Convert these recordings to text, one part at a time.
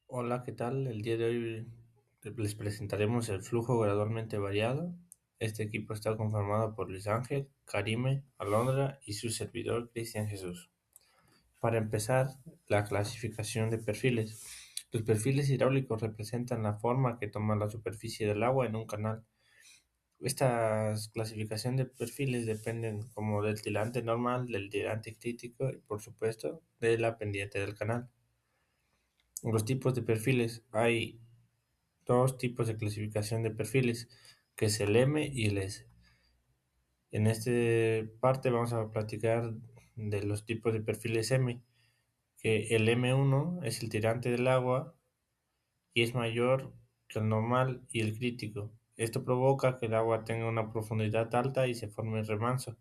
Hola, ¿qué tal? El día de hoy les presentaremos el flujo gradualmente variado. Este equipo está conformado por Luis Ángel, Karime, Alondra y su servidor Cristian Jesús. Para empezar, la clasificación de perfiles. Los perfiles hidráulicos representan la forma que toma la superficie del agua en un canal. Esta clasificación de perfiles dependen como del tirante normal, del tirante crítico y por supuesto de la pendiente del canal. Los tipos de perfiles. Hay dos tipos de clasificación de perfiles, que es el M y el S. En esta parte vamos a platicar de los tipos de perfiles M, que el M1 es el tirante del agua y es mayor que el normal y el crítico. Esto provoca que el agua tenga una profundidad alta y se forme remanso.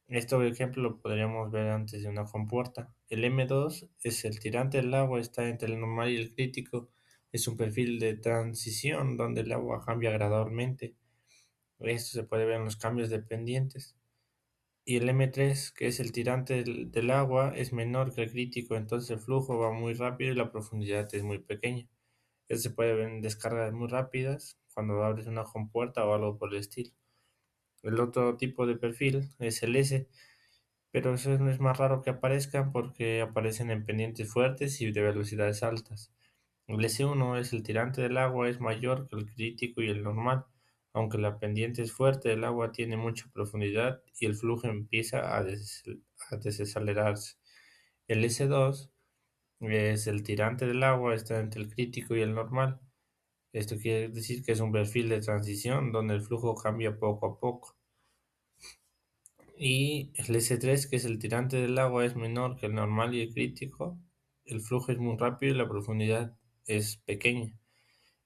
Este ejemplo lo podríamos ver antes de una compuerta. El M2 es el tirante del agua, está entre el normal y el crítico. Es un perfil de transición donde el agua cambia gradualmente. Esto se puede ver en los cambios de pendientes. Y el M3, que es el tirante del agua, es menor que el crítico, entonces el flujo va muy rápido y la profundidad es muy pequeña. Esto se puede ver en descargas muy rápidas, cuando abres una compuerta o algo por el estilo. El otro tipo de perfil es el S, pero eso no es más raro que aparezcan porque aparecen en pendientes fuertes y de velocidades altas. El S1 es el tirante del agua, es mayor que el crítico y el normal, aunque la pendiente es fuerte, el agua tiene mucha profundidad y el flujo empieza a desacelerarse. El S2 es el tirante del agua, está entre el crítico y el normal. Esto quiere decir que es un perfil de transición donde el flujo cambia poco a poco. Y el S3, que es el tirante del agua, es menor que el normal y el crítico. El flujo es muy rápido y la profundidad es pequeña.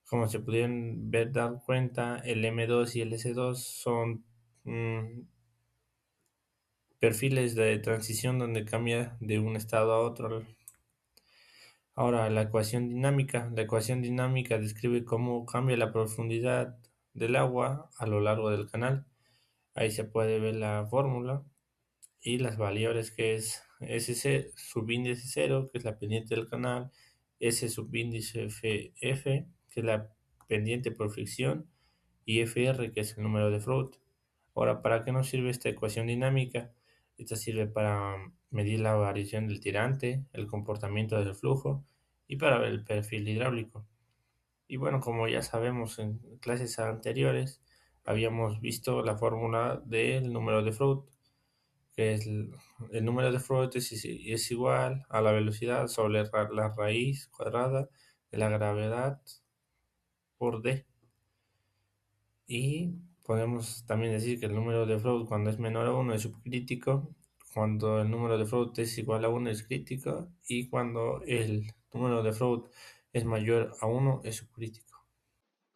Como se pudieron dar cuenta, el M2 y el S2 son perfiles de transición donde cambia de un estado a otro. Ahora, la ecuación dinámica. La ecuación dinámica describe cómo cambia la profundidad del agua a lo largo del canal. Ahí se puede ver la fórmula y las variables, que es SC subíndice 0, que es la pendiente del canal, S subíndice F, que es la pendiente por fricción, y FR, que es el número de Freud. Ahora, ¿para qué nos sirve esta ecuación dinámica? Esta sirve para medir la variación del tirante, el comportamiento del flujo y para ver el perfil hidráulico. Y bueno, como ya sabemos en clases anteriores, habíamos visto la fórmula del número de Freud, que es el número de Freud es igual a la velocidad sobre la raíz cuadrada de la gravedad por d. Y podemos también decir que el número de Freud cuando es menor a 1 es subcrítico, cuando el número de Freud es igual a 1 es crítico y cuando el número de Freud es mayor a 1 es subcrítico.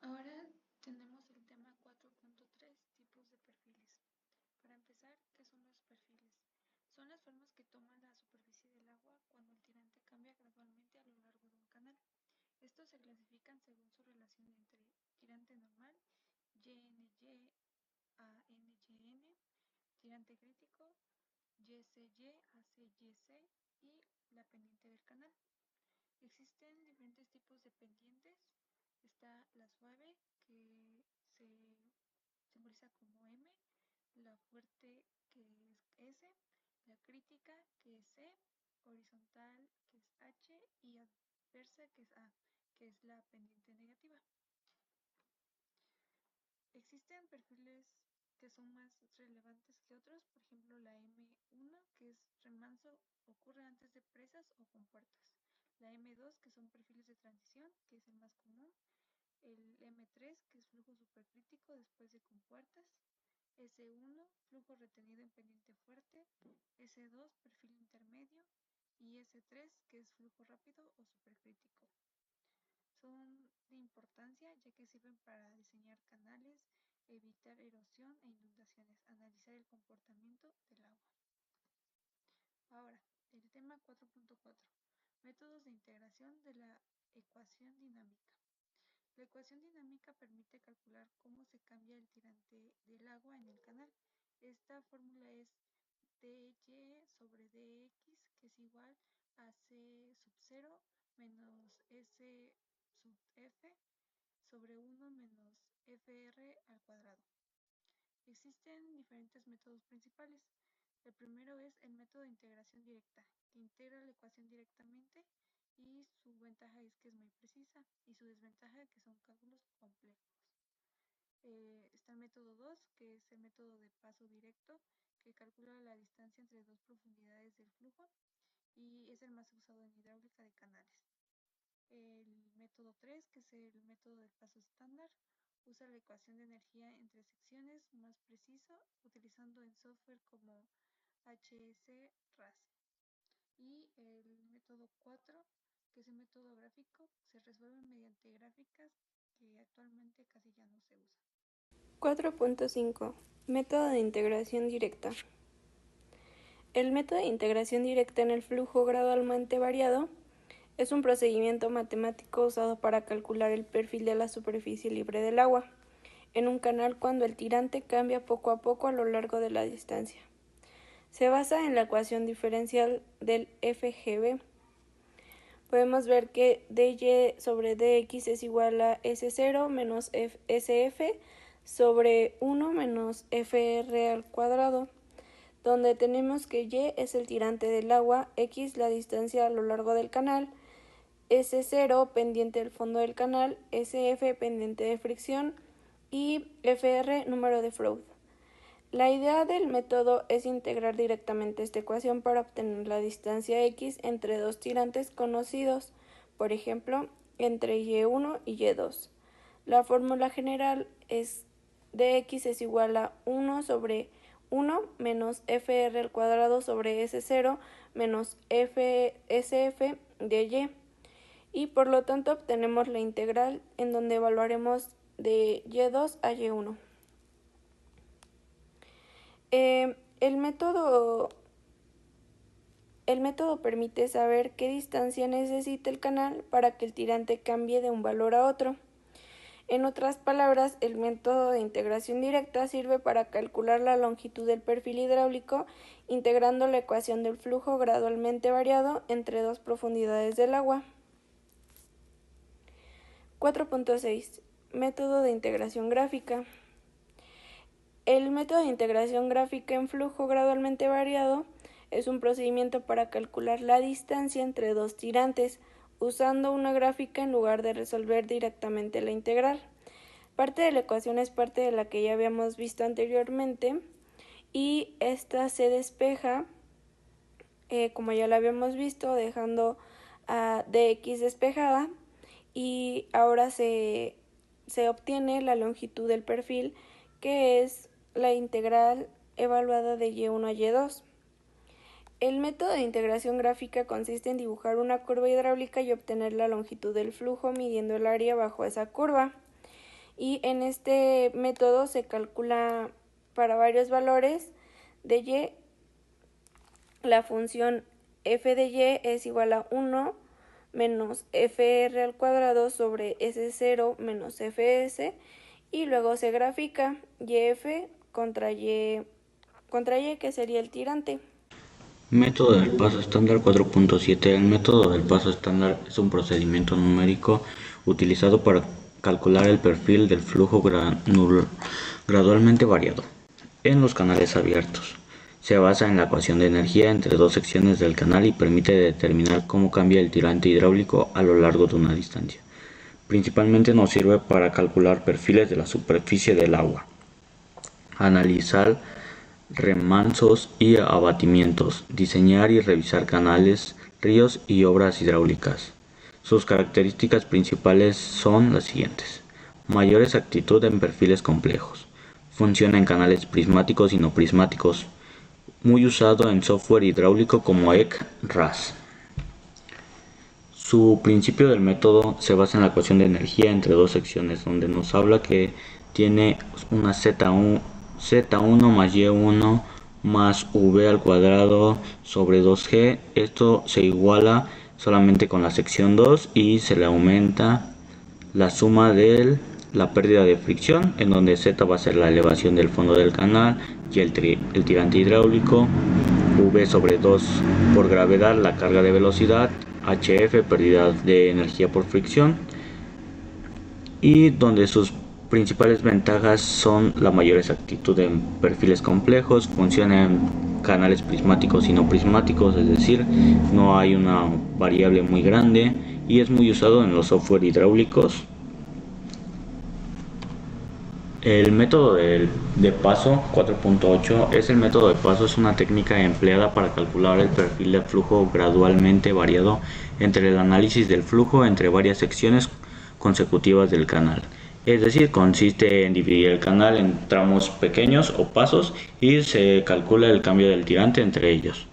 Ahora tenemos el tema 4.3, tipos de perfiles. Para empezar, ¿qué son los perfiles? Son las formas que toma la superficie del agua cuando el tirante cambia gradualmente a lo largo de un canal. Estos se clasifican según su relación entre tirante normal, YNY a NYN, tirante crítico, YCY a CYC y la pendiente del canal. Existen diferentes tipos de pendientes. Está la suave, que se simboliza como M, la fuerte, que es S, la crítica, que es C, horizontal, que es H, y adversa, que es A, que es la pendiente negativa. Existen perfiles que son más relevantes que otros, por ejemplo la M1, que es remanso, ocurre antes de presas o compuertas. La M2, que son perfiles de transición, que es el más común. El M3, que es flujo supercrítico después de compuertas. S1, flujo retenido en pendiente fuerte. S2, perfil intermedio. Y S3, que es flujo rápido o supercrítico. Son de importancia ya que sirven para diseñar canales, evitar erosión e inundaciones, analizar el comportamiento del agua. Ahora, el tema 4.4. Métodos de integración de la ecuación dinámica. La ecuación dinámica permite calcular cómo se cambia el tirante del agua en el canal. Esta fórmula es dy sobre dx, que es igual a c sub 0 menos S sub F sobre 1 menos FR al cuadrado. Existen diferentes métodos principales. El primero es el método de integración directa, que integra la ecuación directamente y su ventaja es que es muy precisa y su desventaja que son cálculos complejos. Está el método 2, que es el método de paso directo, que calcula la distancia entre dos profundidades del flujo y es el más usado en hidráulica de canales. El método 3, que es el método de paso estándar, usa la ecuación de energía entre secciones más preciso, utilizando en software como HS-RAS. Y el método 4, que es el método gráfico, se resuelve mediante gráficas que actualmente casi ya no se usan. 4.5. Método de integración directa. El método de integración directa en el flujo gradualmente variado es un procedimiento matemático usado para calcular el perfil de la superficie libre del agua en un canal cuando el tirante cambia poco a poco a lo largo de la distancia. Se basa en la ecuación diferencial del FGB. Podemos ver que dy sobre dx es igual a S0 menos SF sobre 1 menos FR al cuadrado, donde tenemos que y es el tirante del agua, x la distancia a lo largo del canal, S0 pendiente del fondo del canal, SF pendiente de fricción y FR número de Freud. La idea del método es integrar directamente esta ecuación para obtener la distancia x entre dos tirantes conocidos, por ejemplo, entre y1 y y2. La fórmula general es dx es igual a 1 sobre 1 menos fr al cuadrado sobre S0 menos SF de y por lo tanto obtenemos la integral en donde evaluaremos de y2 a y1. El método permite saber qué distancia necesita el canal para que el tirante cambie de un valor a otro. En otras palabras, el método de integración directa sirve para calcular la longitud del perfil hidráulico integrando la ecuación del flujo gradualmente variado entre dos profundidades del agua. 4.6. Método de integración gráfica. El método de integración gráfica en flujo gradualmente variado es un procedimiento para calcular la distancia entre dos tirantes usando una gráfica en lugar de resolver directamente la integral. Parte de la ecuación es parte de la que ya habíamos visto anteriormente y esta se despeja, como ya la habíamos visto, dejando a dx despejada y ahora se obtiene la longitud del perfil, que es la integral evaluada de y1 a y2. El método de integración gráfica consiste en dibujar una curva hidráulica y obtener la longitud del flujo midiendo el área bajo esa curva. Y en este método se calcula para varios valores de y, la función f de y es igual a 1 menos fr al cuadrado sobre S0 menos fs y luego se grafica yf contra y, que sería el tirante. Método del paso estándar 4.7. El método del paso estándar es un procedimiento numérico utilizado para calcular el perfil del flujo gradualmente variado en los canales abiertos. Se basa en la ecuación de energía entre dos secciones del canal y permite determinar cómo cambia el tirante hidráulico a lo largo de una distancia. Principalmente nos sirve para calcular perfiles de la superficie del agua, analizar remansos y abatimientos, diseñar y revisar canales, ríos y obras hidráulicas. Sus características principales son las siguientes: mayor exactitud en perfiles complejos, funciona en canales prismáticos y no prismáticos, muy usado en software hidráulico como EC-RAS. Su principio del método se basa en la ecuación de energía entre dos secciones, donde nos habla que tiene una Z1 más Y1 más V al cuadrado sobre 2G. Esto se iguala solamente con la sección 2 y se le aumenta la suma de la pérdida de fricción, en donde Z va a ser la elevación del fondo del canal y el tirante hidráulico, V sobre 2 por gravedad, la carga de velocidad, HF, pérdida de energía por fricción, y donde sus principales ventajas son la mayor exactitud en perfiles complejos, funciona en canales prismáticos y no prismáticos, es decir, no hay una variable muy grande, y es muy usado en los software hidráulicos. El método de paso 4.8 es el método de paso, es una técnica empleada para calcular el perfil de flujo gradualmente variado entre el análisis del flujo entre varias secciones consecutivas del canal. Es decir, consiste en dividir el canal en tramos pequeños o pasos y se calcula el cambio del tirante entre ellos.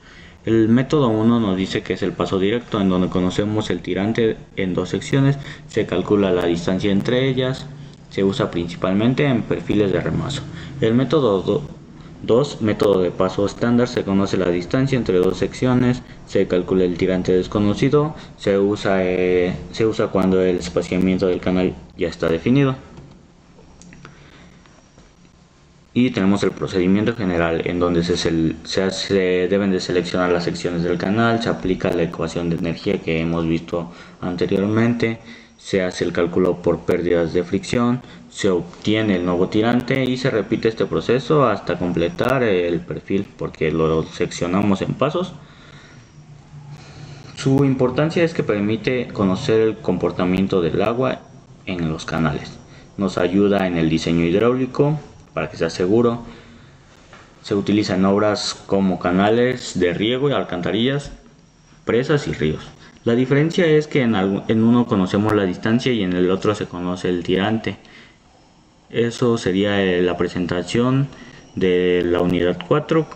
El método 1 nos dice que es el paso directo, en donde conocemos el tirante en dos secciones, se calcula la distancia entre ellas. Se usa principalmente en perfiles de remazo. El método 2, método de paso estándar, se conoce la distancia entre dos secciones, se calcula el tirante desconocido, se usa cuando el espaciamiento del canal ya está definido. Y tenemos el procedimiento general, en donde se deben de seleccionar las secciones del canal, se aplica la ecuación de energía que hemos visto anteriormente, se hace el cálculo por pérdidas de fricción, se obtiene el nuevo tirante y se repite este proceso hasta completar el perfil, porque lo seccionamos en pasos. Su importancia es que permite conocer el comportamiento del agua en los canales. Nos ayuda en el diseño hidráulico para que sea seguro. Se utiliza en obras como canales de riego y alcantarillas, presas y ríos. La diferencia es que en uno conocemos la distancia y en el otro se conoce el tirante. Eso sería la presentación de la unidad 4.